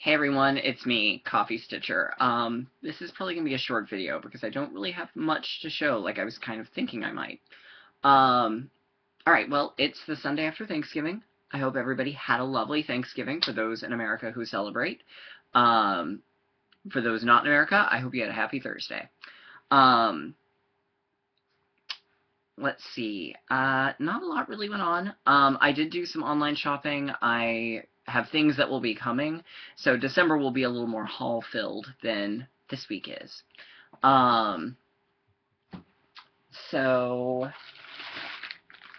Hey everyone, it's me, Coffee Stitcher. This is probably going to be a short video because I don't really have much to show like I was kind of thinking I might. Alright, well, it's the Sunday after Thanksgiving. I hope everybody had a lovely Thanksgiving for those in America who celebrate. For those not in America, I hope you had a happy Thursday. Let's see. Not a lot really went on. I did do some online shopping. I have things that will be coming, so December will be a little more haul-filled than this week is. Um, so,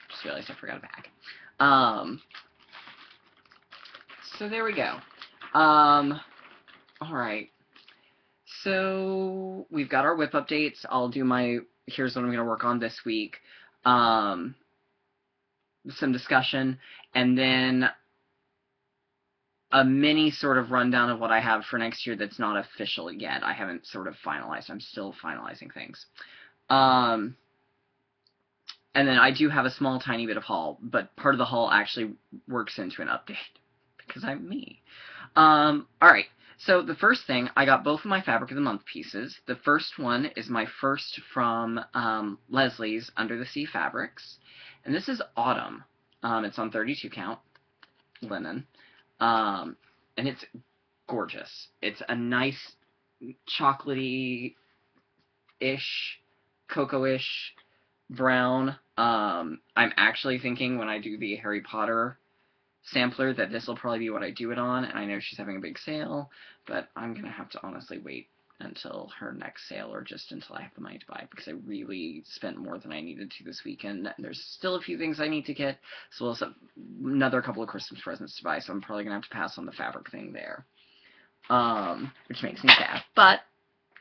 just realized I forgot a bag. So there we go. Alright. So, we've got our WIP updates. I'll do my, here's what I'm going to work on this week. Some discussion, and then a mini sort of rundown of what I have for next year that's not official yet. I haven't sort of finalized. I'm still finalizing things. And then I do have a small, tiny bit of haul, but part of the haul actually works into an update because I'm me. Alright, so the first thing, I got both of my Fabric of the Month pieces. The first one is my first from Leslie's Under the Sea Fabrics, and this is Autumn. It's on 32 count linen. And it's gorgeous. It's a nice chocolatey-ish, cocoa-ish brown. I'm actually thinking when I do the Harry Potter sampler that this will probably be what I do it on, and I know she's having a big sale, but I'm going to have to honestly wait until her next sale, or just until I have the money to buy it, because I really spent more than I needed to this weekend. There's still a few things I need to get, as well as another couple of Christmas presents to buy, so I'm probably going to have to pass on the fabric thing there, which makes me sad, but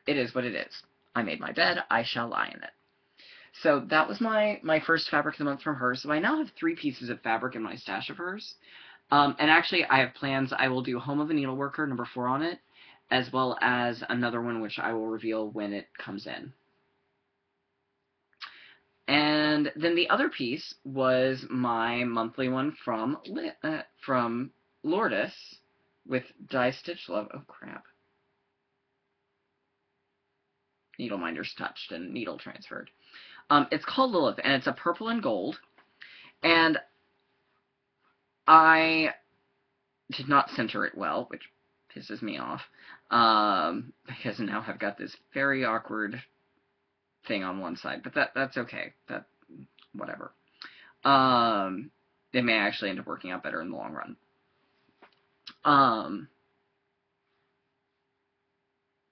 it is what it is. I made my bed, I shall lie in it. So that was my first Fabric of the Month from her, so I now have 3 pieces of fabric in my stash of hers. And actually, I have plans. I will do Home of a Needleworker, number 4 on it, as well as another one which I will reveal when it comes in. And then the other piece was my monthly one from Lourdes with Die Stitch Love. Oh, crap. Needle minders touched and needle transferred. It's called Lilith, and it's a purple and gold. And I did not center it well, which pisses me off, because now I've got this very awkward thing on one side, but that's okay. Whatever. It may actually end up working out better in the long run.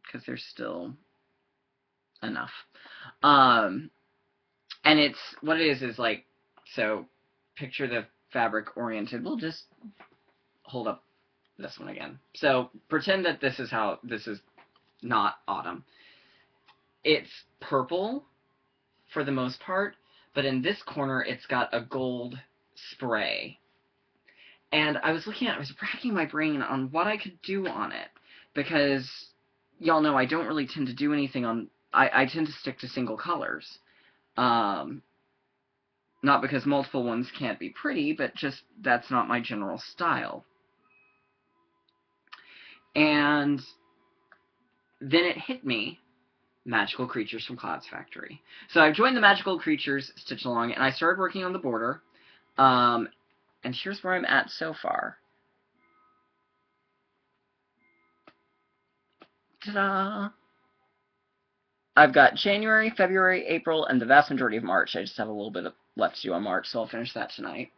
Because there's still enough. And it's, what it is like, so picture the fabric oriented. We'll just hold up this one again. So pretend that this is not autumn. It's purple for the most part, but in this corner it's got a gold spray. And I was racking my brain on what I could do on it, because y'all know I don't really tend to do anything on, I tend to stick to single colors. Not because multiple ones can't be pretty, but just that's not my general style. And then it hit me, Magical Creatures from Clouds Factory. So I've joined the Magical Creatures Stitch Along, and I started working on the border. And here's where I'm at so far. Ta-da! I've got January, February, April, and the vast majority of March. I just have a little bit left to do on March, so I'll finish that tonight.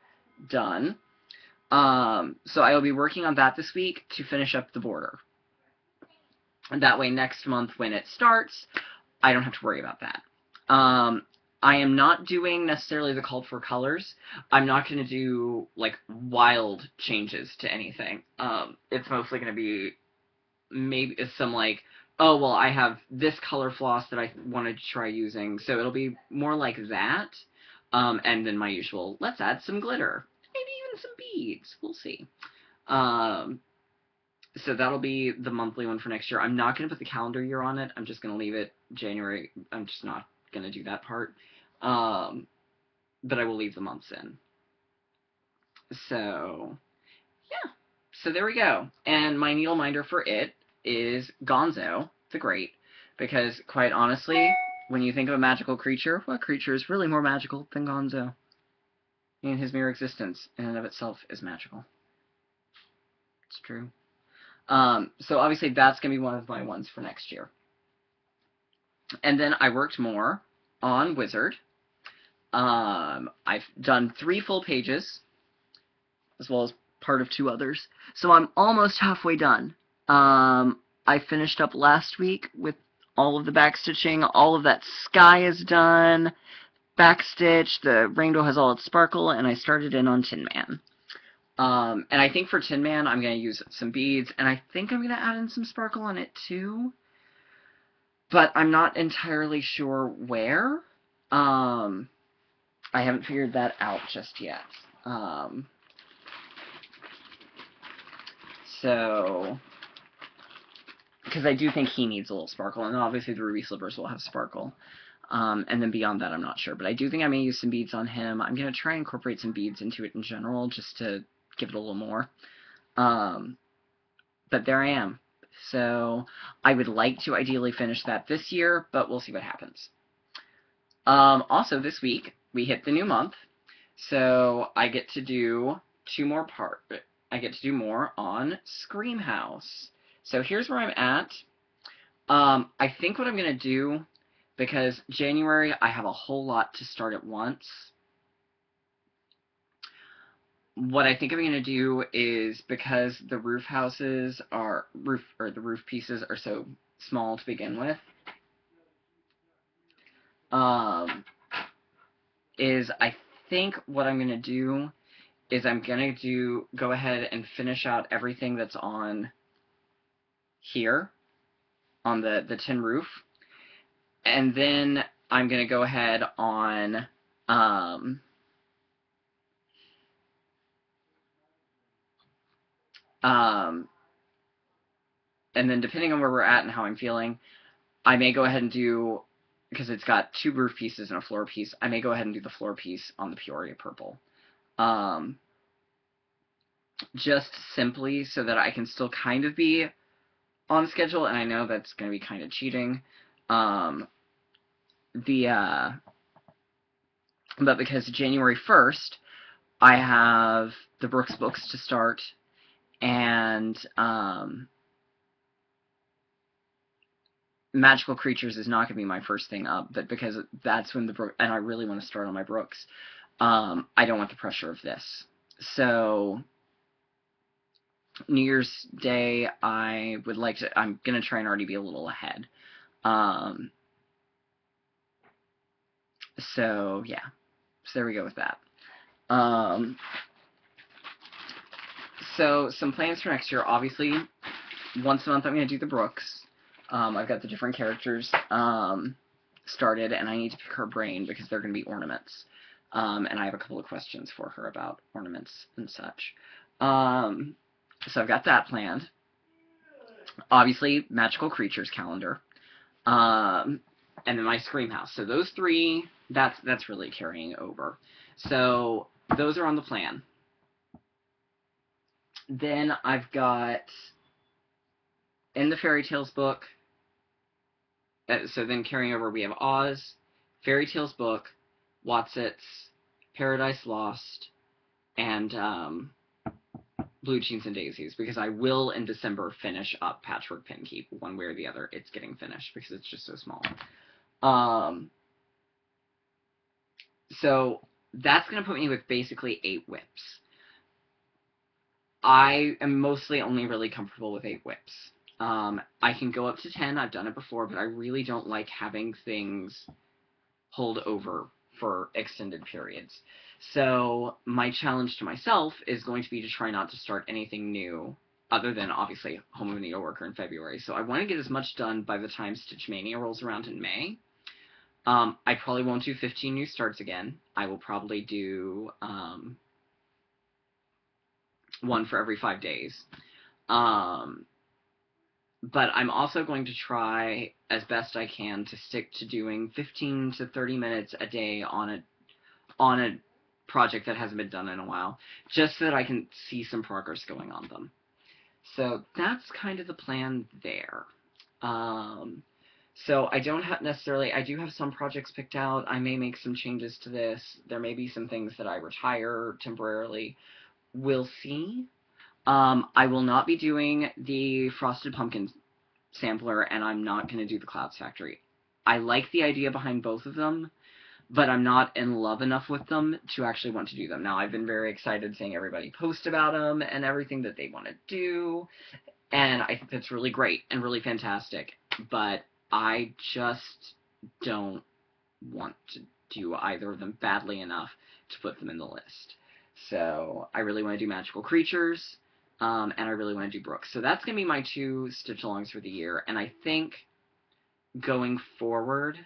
Done. So I will be working on that this week to finish up the border. And that way next month when it starts, I don't have to worry about that. I am not doing necessarily the called for colors. I'm not going to do, like, wild changes to anything. It's mostly going to be maybe some, like, oh, well, I have this color floss that I wanted to try using, so it'll be more like that. And then my usual, let's add some glitter. Maybe even some beads. We'll see. So that'll be the monthly one for next year. I'm not going to put the calendar year on it. I'm just going to leave it January. I'm just not going to do that part. But I will leave the months in. So, yeah. so there we go. And my needle minder for it is Gonzo the Great, because quite honestly, when you think of a magical creature, what creature is really more magical than Gonzo? And his mere existence in and of itself is magical. It's true. So obviously that's going to be one of my ones for next year. And then I worked more on Wizard. I've done 3 full pages, as well as part of 2 others. So I'm almost halfway done. I finished up last week with all of the backstitching. All of that sky is done. Backstitch, the rainbow has all its sparkle, and I started in on Tin Man. And I think for Tin Man, I'm going to use some beads, and I think I'm going to add in some sparkle on it too. But I'm not entirely sure where. I haven't figured that out just yet. So, because I do think he needs a little sparkle, and obviously the ruby slippers will have sparkle. And then beyond that, I'm not sure. But I do think I may use some beads on him. I'm going to try and incorporate some beads into it in general, just to give it a little more. But there I am. So I would like to ideally finish that this year, but we'll see what happens. Also, this week, we hit the new month, so I get to do 2 more I get to do more on Scream House. So here's where I'm at. I think what I'm going to do, because January I have a whole lot to start at once, what I think I'm going to do is, because the roof pieces are so small to begin with, is I think what I'm going to do is I'm going to go ahead and finish out everything that's on here, on the tin roof, and then I'm going to go ahead on, and then depending on where we're at and how I'm feeling, I may go ahead and do, because it's got 2 roof pieces and a floor piece, I may go ahead and do the floor piece on the Peoria Purple. Just simply so that I can still kind of be on schedule, and I know that's going to be kind of cheating. But because January 1st, I have the Brooks books to start, and Magical Creatures is not going to be my first thing up, but because that's when and I really want to start on my Brooks, I don't want the pressure of this. So New Year's Day, I'm going to try and already be a little ahead. So yeah, so there we go with that. So some plans for next year, obviously, once a month I'm going to do the Brooks. I've got the different characters started, and I need to pick her brain because they're going to be ornaments. And I have a couple of questions for her about ornaments and such. So I've got that planned. Obviously, Magical Creatures calendar. And then my Scream House. So those 3, that's really carrying over. So those are on the plan. Then I've got, in the Fairy Tales book, so then carrying over, we have Oz, Fairy Tales book, Wotsits, Paradise Lost, and Blue Jeans and Daisies, because I will in December finish up Patchwork Pin Keep, one way or the other. It's getting finished because it's just so small. So that's going to put me with basically 8 whips. I am mostly only really comfortable with 8 whips. I can go up to 10. I've done it before, but I really don't like having things hold over for extended periods. So my challenge to myself is going to be to try not to start anything new, other than, obviously, Home of a Needleworker in February. So I want to get as much done by the time Stitch Mania rolls around in May. I probably won't do 15 new starts again. I will probably do one for every 5 days. But I'm also going to try as best I can to stick to doing 15 to 30 minutes a day on a project that hasn't been done in a while, just so that I can see some progress going on them. So that's kind of the plan there. So I don't have necessarily, I do have some projects picked out. I may make some changes to this. There may be some things that I retire temporarily. We'll see. I will not be doing the Frosted Pumpkin sampler, and I'm not going to do the Clouds Factory. I like the idea behind both of them, but I'm not in love enough with them to actually want to do them. Now, I've been very excited seeing everybody post about them and everything that they want to do, and I think that's really great and really fantastic, but I just don't want to do either of them badly enough to put them in the list. So I really want to do Magical Creatures, and I really want to do Brooks. So that's going to be my 2 Stitch-alongs for the year, and I think going forward,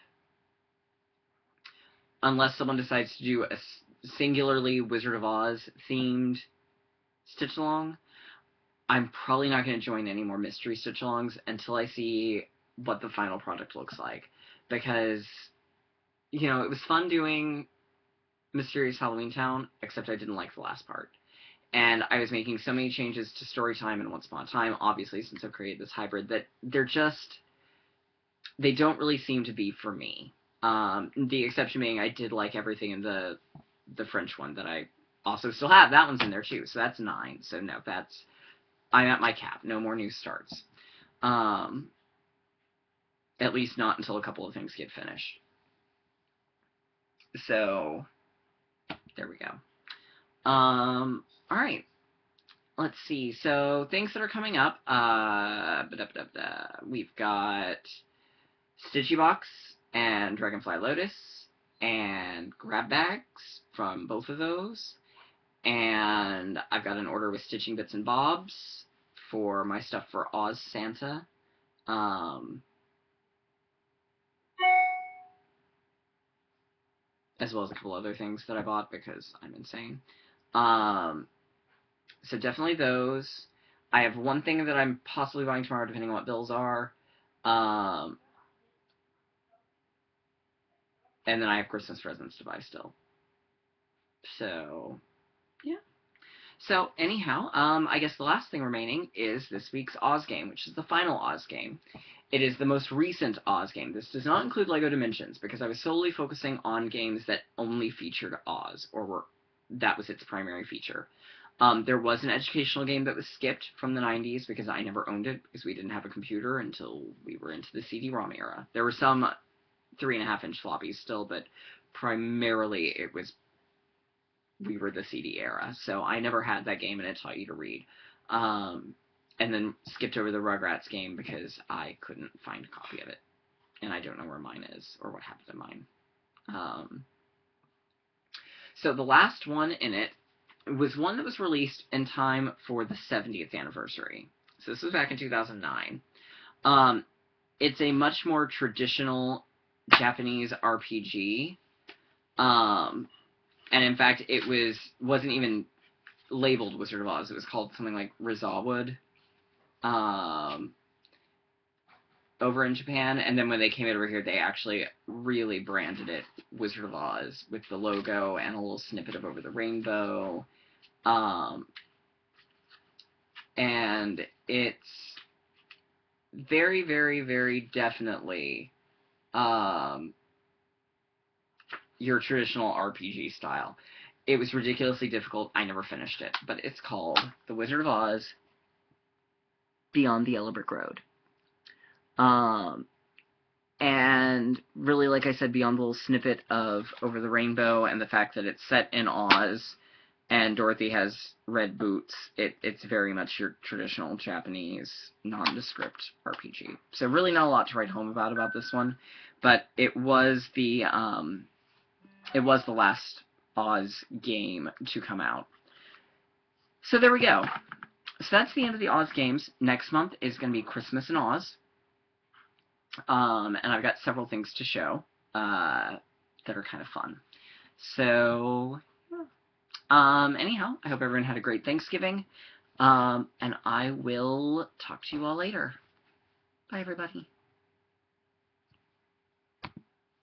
unless someone decides to do a singularly Wizard of Oz themed Stitch-along, I'm probably not going to join any more mystery Stitch-alongs until I see what the final product looks like. Because, you know, it was fun doing Mysterious Halloween Town, except I didn't like the last part. And I was making so many changes to Storytime and Once Upon a Time, obviously, since I've created this hybrid, that they don't really seem to be for me. The exception being I did like everything in the French one that I also still have. That one's in there too, so that's 9. So no, I'm at my cap. No more new starts. At least not until a couple of things get finished. So there we go. Alright. Let's see. So things that are coming up. We've got Stitchy Box and Dragonfly Lotus and grab bags from both of those. And I've got an order with Stitching Bits and Bobs for my stuff for Oz Santa. As well as a couple other things that I bought because I'm insane. So definitely those. I have one thing that I'm possibly buying tomorrow, depending on what bills are. And then I have Christmas presents to buy still. So, yeah. So, anyhow, I guess the last thing remaining is this week's Oz game, which is the final Oz game. It is the most recent Oz game. This does not include LEGO Dimensions, because I was solely focusing on games that only featured Oz, or that was its primary feature. There was an educational game that was skipped from the 90s because I never owned it because we didn't have a computer until we were into the CD-ROM era. There were some 3.5-inch floppies still, but primarily we were the CD era. So I never had that game and it taught you to read. And then skipped over the Rugrats game because I couldn't find a copy of it. And I don't know where mine is or what happened to mine. So the last one in it was one that was released in time for the 70th anniversary. So this was back in 2009. It's a much more traditional Japanese RPG. And in fact, it wasn't even labeled Wizard of Oz. It was called something like Rizawwood over in Japan. And then when they came over here, they actually really branded it Wizard of Oz with the logo and a little snippet of Over the Rainbow. And it's very, very, very definitely your traditional RPG style. It was ridiculously difficult. I never finished it. But it's called The Wizard of Oz Beyond the Yellow Brick Road. And really, like I said, beyond the little snippet of Over the Rainbow and the fact that it's set in Oz and Dorothy has red boots, it's very much your traditional Japanese nondescript RPG. So really not a lot to write home about this one, but it was the last Oz game to come out. So there we go. So that's the end of the Oz games. Next month is going to be Christmas in Oz. And I've got several things to show that are kind of fun. So, anyhow, I hope everyone had a great Thanksgiving. And I will talk to you all later. Bye, everybody.